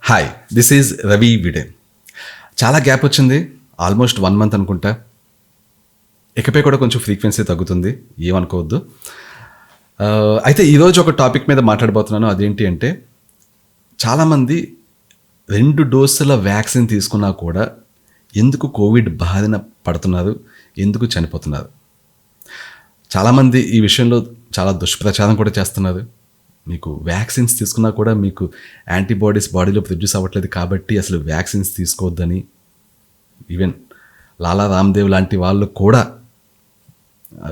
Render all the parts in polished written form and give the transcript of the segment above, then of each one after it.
Hi, this is Ravi విడే. చాలా gap వచ్చింది, ఆల్మోస్ట్ 1 month అనుకుంటా. ఇకపై కూడా కొంచెం ఫ్రీక్వెన్సీ తగ్గుతుంది, ఏమనుకోవద్దు. అయితే ఈరోజు ఒక టాపిక్ మీద మాట్లాడబోతున్నాను. అదేంటి అంటే, చాలామంది 2 డోసుల వ్యాక్సిన్ తీసుకున్నా కూడా ఎందుకు కోవిడ్ బారిన పడుతున్నారు, ఎందుకు చనిపోతున్నారు. చాలామంది ఈ విషయంలో చాలా దుష్ప్రచారం కూడా చేస్తున్నారు. మీకు వ్యాక్సిన్స్ తీసుకున్నా కూడా మీకు యాంటీబాడీస్ బాడీలో ప్రొడ్యూస్ అవ్వట్లేదు కాబట్టి అసలు వ్యాక్సిన్స్ తీసుకోవద్దని, ఈవెన్ లాలా రామ్దేవ్ లాంటి వాళ్ళు కూడా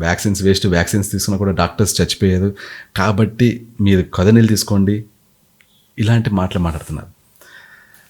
వ్యాక్సిన్స్ వేస్ట్, వ్యాక్సిన్స్ తీసుకున్నా కూడా డాక్టర్స్ చచ్చిపోయారు కాబట్టి మీరు కథనీళ్ళు తీసుకోండి, ఇలాంటి మాటలు మాట్లాడుతున్నారు.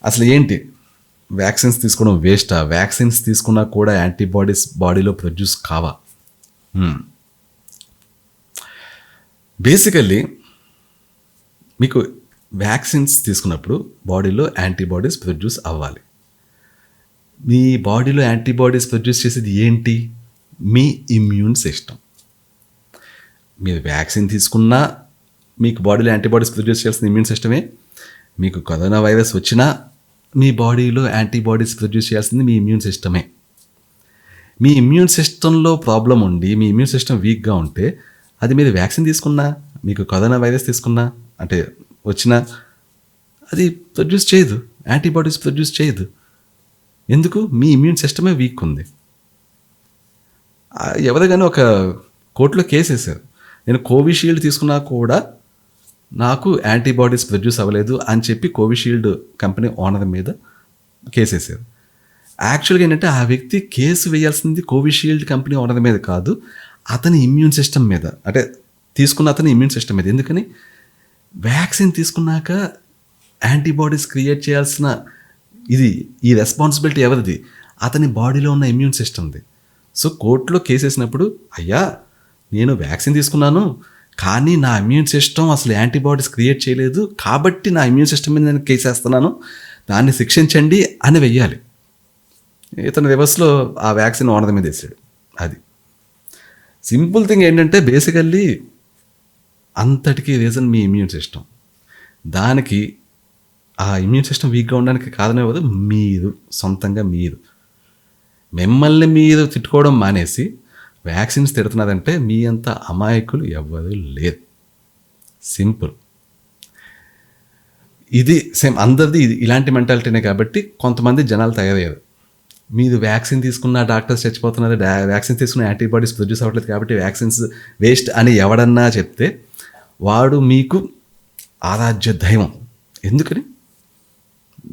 అసలు ఏంటి, వ్యాక్సిన్స్ తీసుకోవడం వేస్టా? వ్యాక్సిన్స్ తీసుకున్నా కూడా యాంటీబాడీస్ బాడీలో ప్రొడ్యూస్ కావా? బేసికల్లీ మీకు వ్యాక్సిన్స్ తీసుకున్నప్పుడు బాడీలో యాంటీబాడీస్ ప్రొడ్యూస్ అవ్వాలి. మీ బాడీలో యాంటీబాడీస్ ప్రొడ్యూస్ చేసేది ఏంటి? మీ ఇమ్యూన్ సిస్టమ్. మీరు వ్యాక్సిన్ తీసుకున్నా మీకు బాడీలో యాంటీబాడీస్ ప్రొడ్యూస్ చేయాల్సిన ఇమ్యూన్ సిస్టమే. మీకు కరోనా వైరస్ వచ్చినా మీ బాడీలో యాంటీబాడీస్ ప్రొడ్యూస్ చేయాల్సింది మీ ఇమ్యూన్ సిస్టమే. మీ ఇమ్యూన్ సిస్టంలో ప్రాబ్లం ఉండి మీ ఇమ్యూన్ సిస్టమ్ వీక్గా ఉంటే అది మీరు వ్యాక్సిన్ తీసుకున్నా, మీకు కరోనా వైరస్ తీసుకున్నా అంటే వచ్చినా అది ప్రొడ్యూస్ చేయదు, యాంటీబాడీస్ ప్రొడ్యూస్ చేయదు. ఎందుకు? మీ ఇమ్యూన్ సిస్టమే వీక్ ఉంది. ఎవరికైనా ఒక కోర్టులో కేసు వేశారు, నేను కోవిషీల్డ్ తీసుకున్నా కూడా నాకు యాంటీబాడీస్ ప్రొడ్యూస్ అవ్వలేదు అని చెప్పి కోవిషీల్డ్ కంపెనీ ఓనర్ మీద కేసు వేశారు. యాక్చువల్గా ఏంటంటే ఆ వ్యక్తి కేసు వేయాల్సింది కోవిషీల్డ్ కంపెనీ ఓనర్ మీద కాదు, అతని ఇమ్యూన్ సిస్టమ్ మీద, అంటే తీసుకున్న అతని ఇమ్యూన్ సిస్టమ్ మీద. ఎందుకని? వ్యాక్సిన్ తీసుకున్నాక యాంటీబాడీస్ క్రియేట్ చేయాల్సిన ఈ రెస్పాన్సిబిలిటీ ఎవరిది? అతని బాడీలో ఉన్న ఇమ్యూన్ సిస్టమ్ది. సో కోర్టులో కేసు వేసినప్పుడు, అయ్యా నేను వ్యాక్సిన్ తీసుకున్నాను కానీ నా ఇమ్యూన్ సిస్టమ్ అసలు యాంటీబాడీస్ క్రియేట్ చేయలేదు కాబట్టి నా ఇమ్యూన్ సిస్టమ్ మీద నేను కేసు వేస్తున్నాను, దాన్ని శిక్షించండి అని వెయ్యాలి. ఇతను రివర్స్లో ఆ వ్యాక్సిన్ ఓనర్ మీద వేసాడు. అది సింపుల్ థింగ్. ఏంటంటే బేసికల్లీ అంతటికీ రీజన్ మీ ఇమ్యూన్ సిస్టమ్. దానికి ఆ ఇమ్యూన్ సిస్టమ్ వీక్గా ఉండడానికి కారణం ఎవరు? మీరు సొంతంగా. మిమ్మల్ని మీరు తిట్టుకోవడం మానేసి వ్యాక్సిన్స్ తిడుతున్నారంటే మీ అంత అమాయకులు ఎవ్వరూ లేరు. సింపుల్. ఇది సేమ్ అందరిది ఇలాంటి మెంటాలిటీనే కాబట్టి కొంతమంది జనాలు తయారయ్యారు. మీరు వ్యాక్సిన్ తీసుకున్న డాక్టర్స్ చచ్చిపోతున్నారు, వ్యాక్సిన్ తీసుకున్న యాంటీబాడీస్ ప్రొడ్యూస్ అవ్వట్లేదు కాబట్టి వ్యాక్సిన్స్ వేస్ట్ అని ఎవడన్నా చెప్తే వాడు మీకు ఆరాధ్య దైవం. ఎందుకని?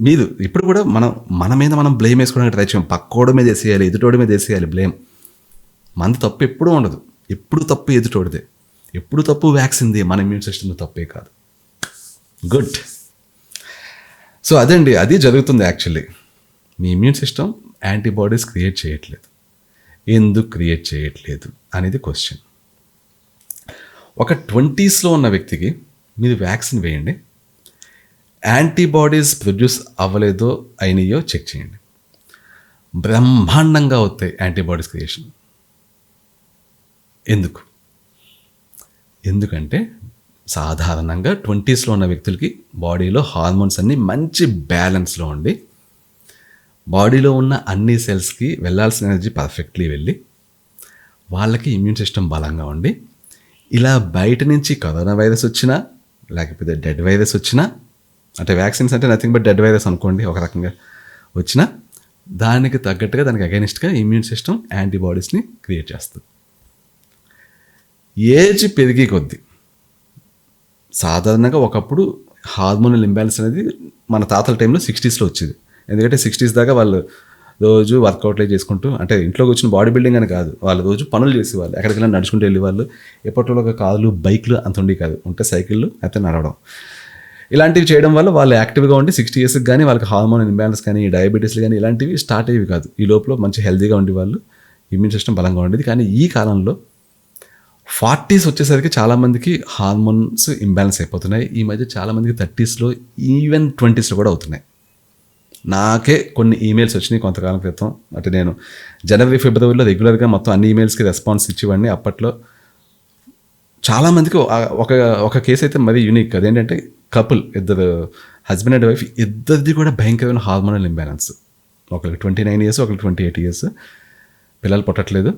మీరు ఇప్పుడు కూడా మన మీద మనం బ్లేమ్ వేసుకోవడానికి ట్రై చేయం. పక్కోడి మీద వేసేయాలి, ఎదుటోడి మీద వేసేయాలి బ్లేమ్. మనది తప్పు ఎప్పుడూ ఉండదు, ఎప్పుడు తప్పు ఎదుటోడిదే, ఎప్పుడు తప్పు వ్యాక్సిన్ది, మన ఇమ్యూన్ సిస్టమ్ తప్పే కాదు. గుడ్. సో అదండి, అది జరుగుతుంది. యాక్చువల్లీ మీ ఇమ్యూన్ సిస్టమ్ యాంటీబాడీస్ క్రియేట్ చేయట్లేదు. ఎందుకు క్రియేట్ చేయట్లేదు అనేది క్వశ్చన్. ఒక 20sలో ఉన్న వ్యక్తికి మీరు వ్యాక్సిన్ వేయండి, యాంటీబాడీస్ ప్రొడ్యూస్ అవ్వలేదో అయినాయో చెక్ చేయండి. బ్రహ్మాండంగా అవుతాయి యాంటీబాడీస్ క్రియేషన్. ఎందుకంటే సాధారణంగా 20sలో ఉన్న వ్యక్తులకి బాడీలో హార్మోన్స్ అన్నీ మంచి బ్యాలెన్స్లో ఉండి బాడీలో ఉన్న అన్ని సెల్స్కి వెళ్ళాల్సిన ఎనర్జీ పర్ఫెక్ట్లీ వెళ్ళి వాళ్ళకి ఇమ్యూన్ సిస్టమ్ బలంగా ఉండి, ఇలా బయట నుంచి కరోనా వైరస్ వచ్చినా లేకపోతే డెడ్ వైరస్ వచ్చినా, అంటే వ్యాక్సిన్స్ అంటే నథింగ్ బట్ డెడ్ వైరస్ అనుకోండి, ఒక రకంగా వచ్చినా దానికి తగ్గట్టుగా దానికి అగైనిస్ట్గా ఇమ్యూన్ సిస్టమ్ యాంటీబాడీస్ని క్రియేట్ చేస్తుంది. ఏజ్ పెరిగే కొద్దీ సాధారణంగా ఒకప్పుడు హార్మోనల్ ఇంబ్యాలెన్స్ అనేది మన తాతల టైంలో 60sలో వచ్చేది. ఎందుకంటే 60s దాకా వాళ్ళు రోజు వర్కౌట్లే చేసుకుంటూ, అంటే ఇంట్లోకి వచ్చిన బాడీ బిల్డింగ్ అని కాదు, వాళ్ళు రోజు పనులు చేసేవాళ్ళు, ఎక్కడికైనా నడుచుకుంటూ వెళ్ళేవాళ్ళు. ఎప్పట్లో ఒక కార్లు, బైక్లు అంత ఉండి కాదు, ఉంటే సైకిళ్ళు అయితే నడవడం, ఇలాంటివి చేయడం వల్ల వాళ్ళు యాక్టివ్గా ఉండి 60 yearsకి కానీ వాళ్ళకి హార్మోన్ ఇంబ్యాలెన్స్ కానీ డయాబెటీస్లు కానీ ఇలాంటివి స్టార్ట్ అయ్యేవి కాదు. ఈ లోపల మంచి హెల్తీగా ఉండేవాళ్ళు, ఇమ్యూన్ సిస్టమ్ బలంగా ఉండేది. కానీ ఈ కాలంలో 40s వచ్చేసరికి చాలామందికి హార్మోన్స్ ఇంబ్యాలెన్స్ అయిపోతున్నాయి. ఈ మధ్య చాలామందికి 30sలో ఈవెన్ 20sలో కూడా అవుతున్నాయి. నాకే కొన్ని ఈమెయిల్స్ వచ్చినాయి కొంతకాలం క్రితం. అంటే నేను జనవరి ఫిబ్రవరిలో రెగ్యులర్గా మొత్తం అన్ని ఈమెయిల్స్కి రెస్పాన్స్ ఇచ్చేవాడిని. అప్పట్లో చాలామందికి ఒక కేసు అయితే మరీ యూనిక్. అదేంటంటే కపుల్, ఇద్దరు హస్బెండ్ అండ్ వైఫ్ ఇద్దరిది కూడా భయంకరమైన హార్మోనల్ ఇంబ్యాలెన్స్. ఒకరికి 29 ఇయర్స్, ఒకరికి 28 ఇయర్స్, పిల్లలు పుట్టట్లేదు.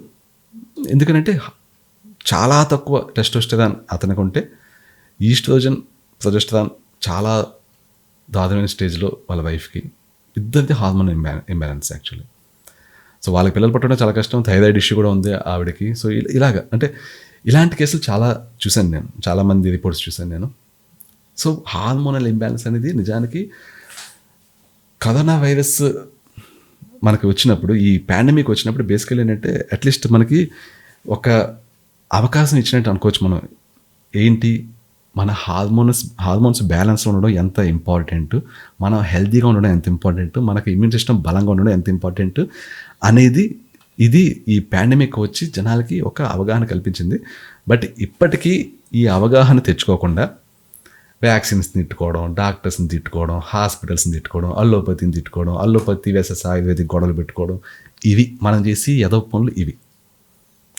ఎందుకనంటే చాలా తక్కువ టెస్టోస్టెరాన్ అతనికి ఉంటే ఈస్ట్రోజన్, ప్రొజెస్టరాన్ చాలా దారుణమైన స్టేజ్లో వాళ్ళ వైఫ్కి. ఇద్దరిది హార్మోన్ ఇంబ్యాలెన్స్ యాక్చువల్లీ. సో వాళ్ళకి పిల్లలు పుట్టడం చాలా కష్టం. థైరాయిడ్ ఇష్యూ కూడా ఉంది ఆవిడకి. సో ఇలాగ అంటే ఇలాంటి కేసులు చాలా చూశాను నేను, చాలామంది రిపోర్ట్స్ చూశాను నేను. సో హార్మోనల్ ఇంబ్యాలెన్స్ అనేది నిజానికి కరోనా వైరస్ మనకి వచ్చినప్పుడు, ఈ పాండమిక్ వచ్చినప్పుడు బేసికలీ ఏంటంటే అట్లీస్ట్ మనకి ఒక అవకాశం ఇచ్చినట్టు అనుకోవచ్చు మనం. ఏంటి, మన హార్మోన్స్ బ్యాలెన్స్లో ఉండడం ఎంత ఇంపార్టెంట్, మనం హెల్తీగా ఉండడం ఎంత ఇంపార్టెంట్, మనకి ఇమ్యూన్ సిస్టమ్ బలంగా ఉండడం ఎంత ఇంపార్టెంట్ అనేది ఇది ఈ పాండమిక్ వచ్చి జనాలకి ఒక అవగాహన కల్పించింది. బట్ ఇప్పటికీ ఈ అవగాహన తెచ్చుకోకుండా వ్యాక్సిన్స్ తిట్టుకోవడం, డాక్టర్స్ని తిట్టుకోవడం, హాస్పిటల్స్ని తిట్టుకోవడం, అల్లోపతిని తిట్టుకోవడం, అల్లోపతి వెసెస్ ఆయుర్వేదిక్ గొడవలు పెట్టుకోవడం, ఇవి మనం చేసి ఎదవ పనులు ఇవి.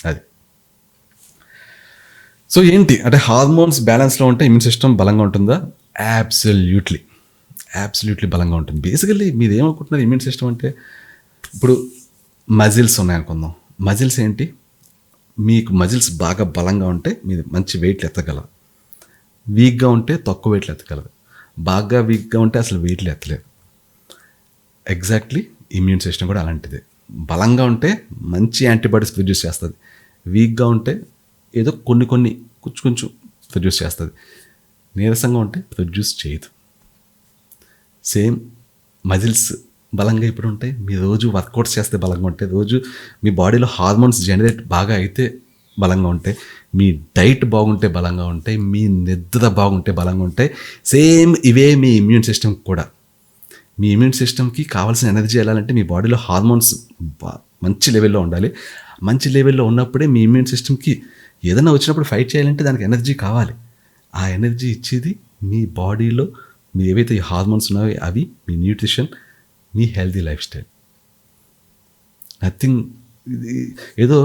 అది సో ఏంటి అంటే హార్మోన్స్ బ్యాలెన్స్లో ఉంటే ఇమ్యూన్ సిస్టమ్ బలంగా ఉంటుందా? యాబ్సల్యూట్లీ బలంగా ఉంటుంది. బేసికల్లీ మీరు ఏమనుకుంటున్నారు ఇమ్యూన్ సిస్టమ్ అంటే? ఇప్పుడు మజిల్స్ ఉన్నాయనుకుందాం. మజిల్స్ ఏంటి, మీకు మజిల్స్ బాగా బలంగా ఉంటే మీరు మంచి వెయిట్లు ఎత్తగలరు, వీక్గా ఉంటే తక్కువ వెయిట్లు ఎత్తగలరు, బాగా వీక్గా ఉంటే అసలు వెయిట్లు ఎత్తలేరు. ఎగ్జాక్ట్లీ ఇమ్యూన్ సిస్టమ్ కూడా అలాంటిదే. బలంగా ఉంటే మంచి యాంటీబాడీస్ ప్రొడ్యూస్ చేస్తుంది, వీక్గా ఉంటే ఏదో కొన్ని కొంచెం ప్రొడ్యూస్ చేస్తుంది, నీరసంగా ఉంటే ప్రొడ్యూస్ చేయదు. సేమ్ మజిల్స్ బలంగా ఇప్పుడు ఉంటాయి, మీ రోజు వర్కౌట్స్ చేస్తే బలంగా ఉంటాయి, రోజు మీ బాడీలో హార్మోన్స్ జనరేట్ బాగా అయితే బలంగా ఉంటాయి, మీ డైట్ బాగుంటే బలంగా ఉంటాయి, మీ నిద్ర బాగుంటే బలంగా ఉంటాయి. సేమ్ ఇవే మీ ఇమ్యూన్ సిస్టమ్ కూడా. మీ ఇమ్యూన్ సిస్టమ్కి కావాల్సిన ఎనర్జీ వెళ్ళాలంటే మీ బాడీలో హార్మోన్స్ మంచి లెవెల్లో ఉండాలి. మంచి లెవెల్లో ఉన్నప్పుడే మీ ఇమ్యూన్ సిస్టమ్కి ఏదైనా వచ్చినప్పుడు ఫైట్ చేయాలంటే దానికి ఎనర్జీ కావాలి. ఆ ఎనర్జీ ఇచ్చేది మీ బాడీలో మీ ఏవైతే ఈ హార్మోన్స్ ఉన్నాయో అవి, మీ న్యూట్రిషన్, మీ హెల్తీ లైఫ్ స్టైల్. నథింగ్ ఏదో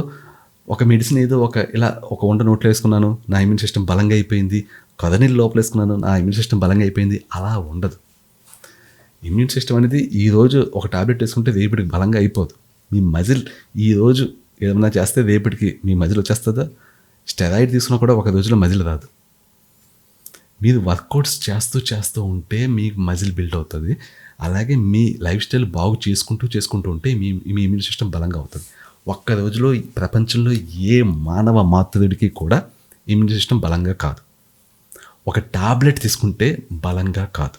ఒక మెడిసిన్ ఏదో ఇలా ఒక వంట నోట్లో వేసుకున్నాను, నా ఇమ్యూన్ సిస్టమ్ బలంగా అయిపోయింది, కథనీళ్ళు లోపల వేసుకున్నాను, నా ఇమ్యూన్ సిస్టమ్ బలంగా అయిపోయింది, అలా ఉండదు. ఇమ్యూన్ సిస్టమ్ అనేది ఈరోజు ఒక టాబ్లెట్ వేసుకుంటే రేపటికి బలంగా అయిపోదు. మీ మజిల్ ఈరోజు ఏదైనా చేస్తే రేపటికి మీ మజిల్ వచ్చేస్తుందా? స్టెరాయిడ్ తీసుకున్నా కూడా ఒక రోజులో మజిల్ రాదు. మీరు వర్కౌట్స్ చేస్తూ ఉంటే మీకు మజిల్ బిల్డ్ అవుతుంది. అలాగే మీ లైఫ్ స్టైల్ బాగు చేసుకుంటూ ఉంటే మీ ఇమ్యూన్ సిస్టమ్ బలంగా అవుతుంది. ఒక్క రోజులో ప్రపంచంలో ఏ మానవ మాతృడికి కూడా ఇమ్యూన్ సిస్టమ్ బలంగా కాదు. ఒక టాబ్లెట్ తీసుకుంటే బలంగా కాదు.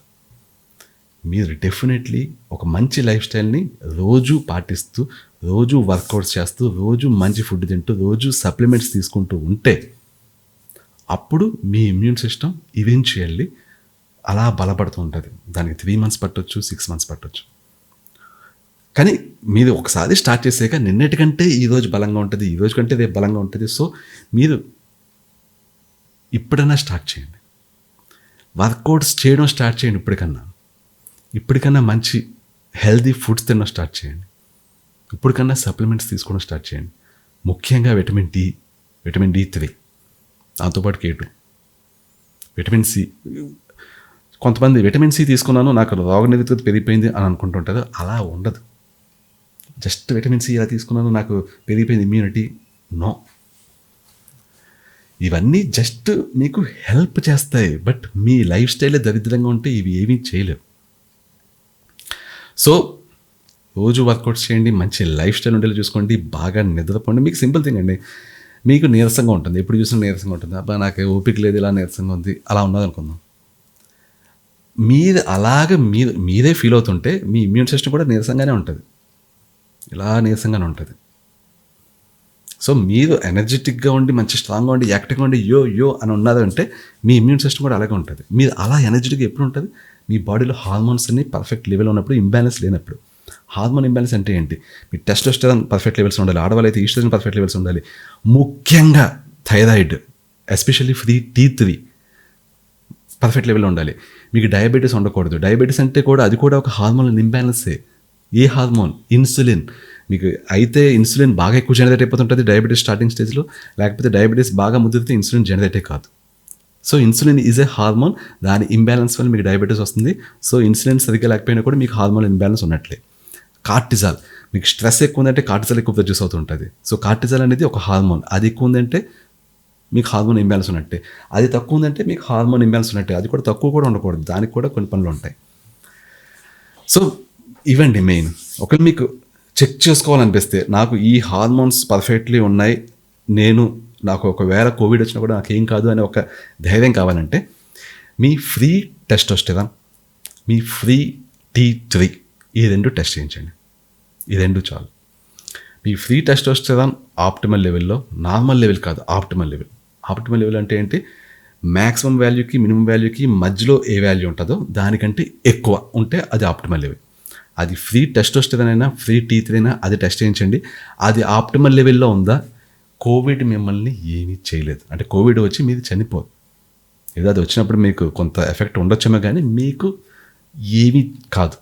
మీరు డెఫినెట్లీ ఒక మంచి లైఫ్ స్టైల్ని రోజు పాటిస్తూ, రోజు వర్కౌట్స్ చేస్తూ, రోజు మంచి ఫుడ్ తింటూ, రోజు సప్లిమెంట్స్ తీసుకుంటూ ఉంటే అప్పుడు మీ ఇమ్యూన్ సిస్టమ్ ఈవెన్చువల్లీ అలా బలపడుతూ ఉంటుంది. దానికి 3 months పట్టొచ్చు, 6 months పట్టొచ్చు. కానీ మీరు ఒకసారి స్టార్ట్ చేసాక నిన్నటికంటే ఈరోజు బలంగా ఉంటుంది, ఈ రోజు కంటే రేపు బలంగా ఉంటుంది. సో మీరు ఇప్పుడైనా స్టార్ట్ చేయండి, వర్కౌట్స్ చేయడం స్టార్ట్ చేయండి. ఇప్పటికన్నా మంచి హెల్తీ ఫుడ్స్ తినడం స్టార్ట్ చేయండి. ఇప్పటికన్నా సప్లిమెంట్స్ తీసుకోవడం స్టార్ట్ చేయండి. ముఖ్యంగా విటమిన్ D3, దాంతోపాటు K2, విటమిన్ సి. కొంతమంది విటమిన్ సి తీసుకున్నాను నాకు రోగనిరోధకత పెరిగిపోయింది అని అనుకుంటుంటారు. అలా ఉండదు. జస్ట్ విటమిన్ సి ఇలా తీసుకున్నాను నాకు పెరిగిపోయింది ఇమ్యూనిటీ, నో. ఇవన్నీ జస్ట్ మీకు హెల్ప్ చేస్తాయి. బట్ మీ లైఫ్ స్టైలే దరిద్రంగా ఉంటే ఇవి ఏమీ చేయలేవు. సో రోజు వర్కౌట్స్ చేయండి, మంచి లైఫ్ స్టైల్ ఉండేలా చూసుకోండి, బాగా నిద్రపోండి. మీకు సింపుల్ థింగ్ అండి, మీకు నీరసంగా ఉంటుంది, ఎప్పుడు చూసినా నీరసంగా ఉంటుంది, అబ్బా నాకు ఓపిక లేదు, ఇలా నీరసంగా ఉంది, అలా ఉన్నది అనుకుందాం. మీరే ఫీల్ అవుతుంటే మీ ఇమ్యూన్ సిస్టమ్ కూడా నీరసంగానే ఉంటుంది, ఇలా నీరసంగానే ఉంటుంది. సో మీరు ఎనర్జెటిక్గా ఉండి మంచి స్ట్రాంగ్గా ఉండి యాక్టివ్గా ఉండి యో అని ఉన్నదంటే మీ ఇమ్యూన్ సిస్టమ్ కూడా అలాగే ఉంటుంది. మీరు అలా ఎనర్జెటిక్గా ఎప్పుడు ఉంటుంది? మీ బాడీలో హార్మోన్స్ అన్ని పర్ఫెక్ట్ లెవెల్ ఉన్నప్పుడు, ఇంబ్యాలెన్స్ లేనప్పుడు. హార్మోన్ ఇంబ్యాలెన్స్ అంటే ఏంటి? మీ టెస్టోస్టెరాన్ పర్ఫెక్ట్ లెవెల్స్ ఉండాలి, ఆడవాళ్ళైతే ఈస్ట్రోజన్ పర్ఫెక్ట్ లెవెల్స్ ఉండాలి, ముఖ్యంగా థైరాయిడ్ ఎస్పెషల్లీ T3 పర్ఫెక్ట్ లెవెల్లో ఉండాలి. మీకు డయాబెటీస్ ఉండకూడదు. డయాబెటీస్ అంటే కూడా అది కూడా ఒక హార్మోన్ ఇంబ్యాలెన్సే. ఏ హార్మోన్? ఇన్సులిన్. మీకు అయితే ఇన్సులిన్ బాగా ఎక్కువ జనరేట్ అయిపోతుంటుంది డయాబెటీస్ స్టార్టింగ్ స్టేజ్లో, లేకపోతే డయాబెటీస్ బాగా ముదిరితే ఇన్సులిన్ జనరేటే కాదు. So insulin is a hormone. దాని ఇంబ్యాలెన్స్ వల్ల మీకు డయాబెటీస్ వస్తుంది. సో ఇన్సులిన్ సరిగ్గా లేకపోయినా కూడా మీకు హార్మోన్ ఇంబ్యాలెన్స్ ఉన్నట్లే. కార్టిజాల్, మీకు స్ట్రెస్ ఎక్కువ ఉందంటే కార్టిజాల్ ఎక్కువ ప్రొడ్యూస్ అవుతూ ఉంటుంది. సో కార్టిజాల్ అనేది ఒక హార్మోన్. అది ఎక్కువ ఉందంటే మీకు హార్మోన్ ఇంబ్యాలెన్స్ ఉన్నట్టే. అది తక్కువ ఉందంటే మీకు హార్మోన్ ఇంబ్యాలెన్స్ ఉన్నట్టే. అది కూడా తక్కువ కూడా ఉండకూడదు, దానికి కూడా కొన్ని పనులు ఉంటాయి. సో ఇవండి మెయిన్. ఒకవేళ మీకు చెక్ చేసుకోవాలనిపిస్తే నాకు ఈ హార్మోన్స్ పర్ఫెక్ట్లీ ఉన్నాయి, నాకు ఒకవేళ కోవిడ్ వచ్చినా కూడా నాకేం కాదు అనే ఒక ధైర్యం కావాలంటే మీ ఫ్రీ టెస్టోస్టెరాన్, మీ ఫ్రీ T3 ఈ 2 టెస్ట్ చేయించండి. ఈ 2 చాలు. మీ ఫ్రీ టెస్టోస్టెరాన్ ఆప్టిమల్ లెవెల్లో, నార్మల్ లెవెల్ కాదు, ఆప్టిమల్ లెవెల్. ఆప్టిమల్ లెవెల్ అంటే ఏంటి? మ్యాక్సిమం వాల్యూకి మినిమం వాల్యూకి మధ్యలో ఏ వాల్యూ ఉంటుందో దానికంటే ఎక్కువ ఉంటే అది ఆప్టిమల్ లెవెల్. అది ఫ్రీ టెస్టోస్టెరాన్ అయినా ఫ్రీ T3 అయినా అది టెస్ట్ చేయించండి. అది ఆప్టిమల్ లెవెల్లో ఉందా, కోవిడ్ మిమ్మల్ని ఏమీ చేయలేదు. అంటే కోవిడ్ వచ్చి మీది చనిపోదు. ఏదో అది వచ్చినప్పుడు మీకు కొంత ఎఫెక్ట్ ఉండొచ్చేమో కానీ మీకు ఏమీ కాదు.